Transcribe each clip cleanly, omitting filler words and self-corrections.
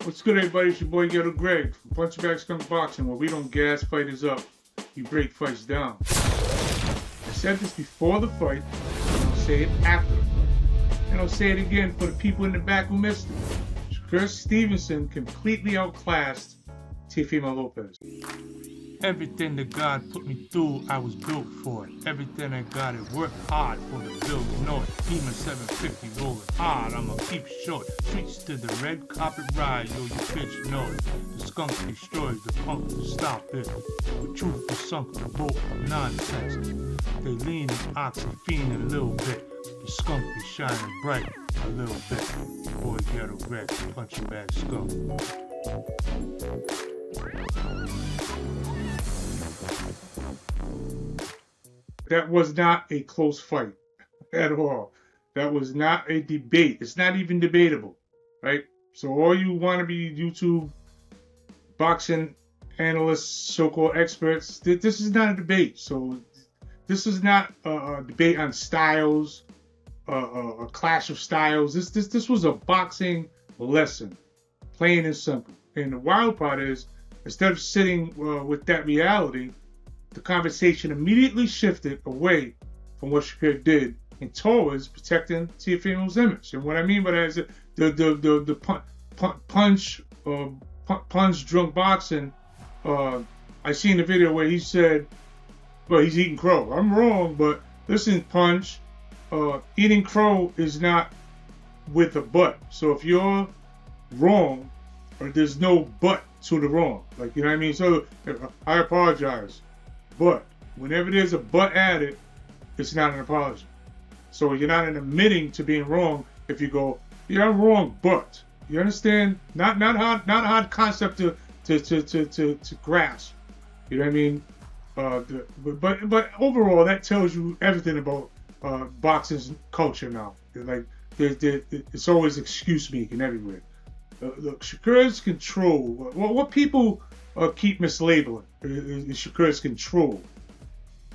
What's good, everybody? It's your boy Ghetto Greg from Bag Skunk Boxing, where we don't gas fighters up, we break fights down. I said this before the fight, and I'll say it after the fight. And I'll say it again for the people in the back who missed it. Shakur Stevenson completely outclassed Teofimo Lopez. Everything that God put me through, I was built for it. Everything I got, it worked hard for the bill, you know it. Demon 750 rolling hard, I'ma keep short. Streets to the red carpet ride, yo, you bitch know it. The skunk destroys the punk to stop it. The truth is sunk the boat of nonsense. They lean and ox and fiend a little bit. The skunk be shining bright a little bit. Boy Ghetto Greg, punching bag skunk. That was not a close fight at all. That was not a debate. It's not even debatable, right? So all you wannabe YouTube boxing analysts, so-called experts, this is not a debate. So this is not a debate on styles, a clash of styles. This was a boxing lesson, plain and simple. And the wild part is, instead of sitting with that reality, the conversation immediately shifted away from what Shakur did and towards protecting Teofimo's image. And what I mean by that is the punch drunk boxing. I seen the video where he said, well, he's eating crow. I'm wrong, but listen, Punch, eating crow is not with a but. So if you're wrong, or there's no but to the wrong, like, you know what I mean? So I apologize. But whenever there's a but added, it's not an apology. So you're not admitting to being wrong if you go, yeah, I'm wrong, but. You understand? Not a hard concept to grasp. You know what I mean? But overall, that tells you everything about boxing's culture now. Like it's always excuse making everywhere. Look, Shakur's control. What people keep mislabeling is Shakur's control.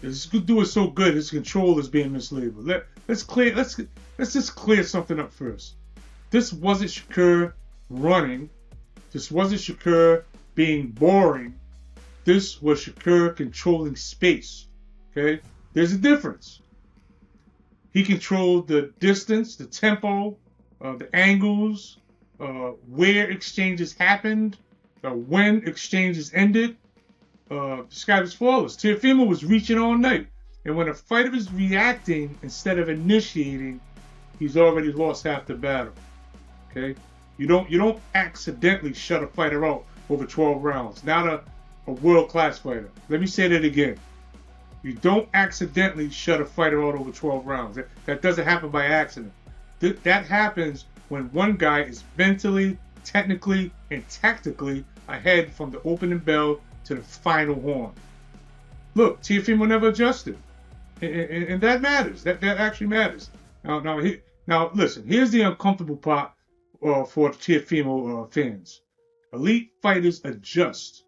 It's doing so good. His control is being mislabeled. Let's just clear something up first. This wasn't Shakur running. This wasn't Shakur being boring. This was Shakur controlling space. Okay, there's a difference. He controlled the distance, the tempo, the angles, where exchanges happened, when exchanges ended. This guy was flawless. Teofimo was reaching all night. And when a fighter is reacting instead of initiating, he's already lost half the battle. Okay? You don't accidentally shut a fighter out over 12 rounds. Not a world-class fighter. Let me say that again. You don't accidentally shut a fighter out over 12 rounds. That doesn't happen by accident. That happens when one guy is mentally, technically, and tactically ahead from the opening bell to the final horn. Look, Teofimo never adjusted. And that matters. That actually matters. Now, listen, here's the uncomfortable part for Teofimo fans. Elite fighters adjust.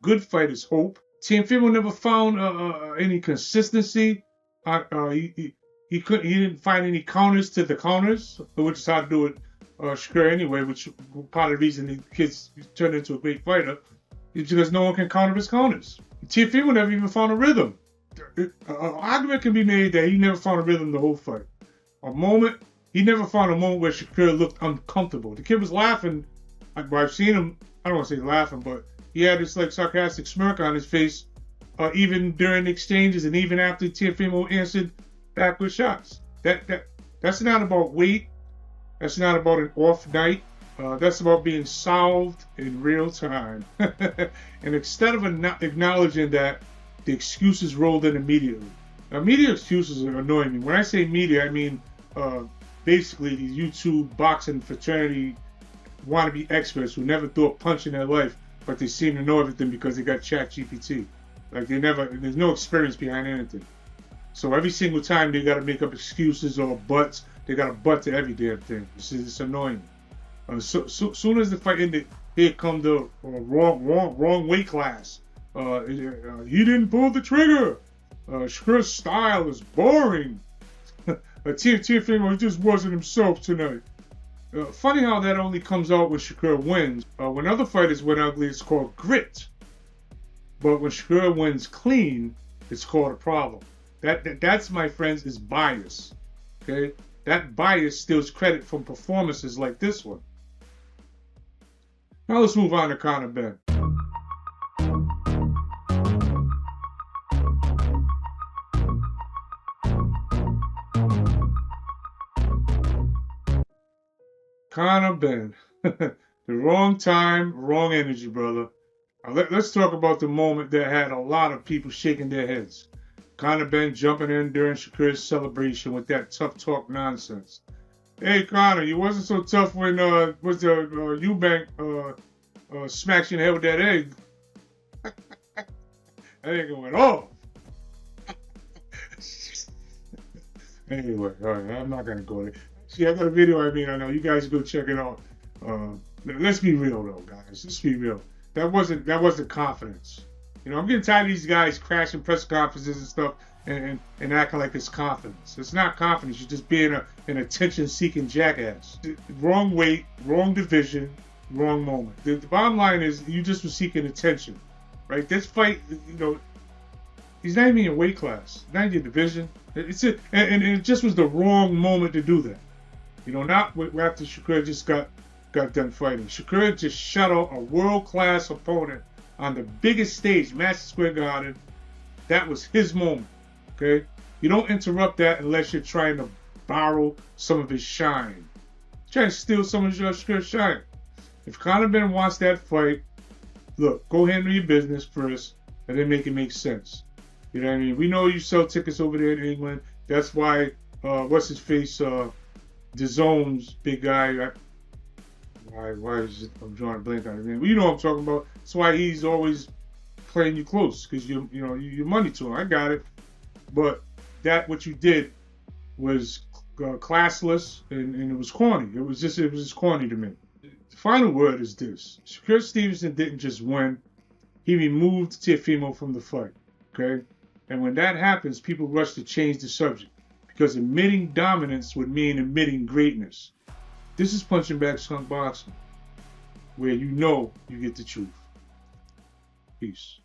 Good fighters hope. Teofimo never found any consistency. He didn't find any counters to the counters, which is how to do it Shakur anyway, which part of the reason the kid's turned into a great fighter is because no one can counter his counters. Teofimo never even found a rhythm. An argument can be made that he never found a rhythm the whole fight. He never found a moment where Shakur looked uncomfortable. The kid was laughing. I've seen him, I don't want to say laughing, but he had this like sarcastic smirk on his face even during the exchanges and even after Teofimo answered back with shots. That's not about weight. That's not about an off night. That's about being solved in real time. And instead of acknowledging that, the excuses rolled in immediately. Now, media excuses are annoying me. When I say media, I mean basically these YouTube boxing fraternity wannabe experts who never threw a punch in their life, but they seem to know everything because they got ChatGPT. Like there's no experience behind anything. So every single time they got to make up excuses or buts, they got a butt to every damn thing. It's annoying. Soon as the fight ended, here come the wrong weight class. He didn't pull the trigger. Shakur's style is boring. Teofimo just wasn't himself tonight. Funny how that only comes out when Shakur wins. When other fighters win ugly, it's called grit. But when Shakur wins clean, it's called a problem. That's, my friends, is bias. Okay? That bias steals credit from performances like this one. Now let's move on to Conor Benn. Conor Benn. The wrong time, wrong energy, brother. Let's talk about the moment that had a lot of people shaking their heads. Conor Benn jumping in during Shakur's celebration with that tough talk nonsense. Hey, Conor, you wasn't so tough when Eubank smacked you in the head with that egg. That egg went off. Anyway, all right, I'm not going to go there. See, I got a video I know. You guys go check it out. Let's be real, though, guys. Let's be real. That wasn't confidence. You know, I'm getting tired of these guys crashing press conferences and stuff and acting like it's confidence. It's not confidence. You're just being an attention-seeking jackass. Wrong weight, wrong division, wrong moment. The bottom line is you just were seeking attention, right? This fight, you know, he's not even in your weight class, not in your division. And it just was the wrong moment to do that. You know, not after Shakur just got done fighting. Shakur just shut out a world-class opponent on the biggest stage, Madison Square Garden. That was his moment, okay? You don't interrupt that unless you're trying to borrow some of his shine. Trying to steal some of Shakur's shine. If Conor Benn wants that fight, look, go handle your business first and then make it make sense. You know what I mean? We know you sell tickets over there in England. That's why, what's his face, DAZN's big guy. Why is it, I'm drawing a blank on his name. Well, you know what I'm talking about. That's why he's always playing you close, because you're money to him. I got it. But what you did was classless and it was corny. It was just corny to me. The final word is this: Shakur Stevenson didn't just win; he removed Teofimo from the fight. Okay, and when that happens, people rush to change the subject because admitting dominance would mean admitting greatness. This is Punching Bag Skunk Boxing, where you know you get the truth. Peace.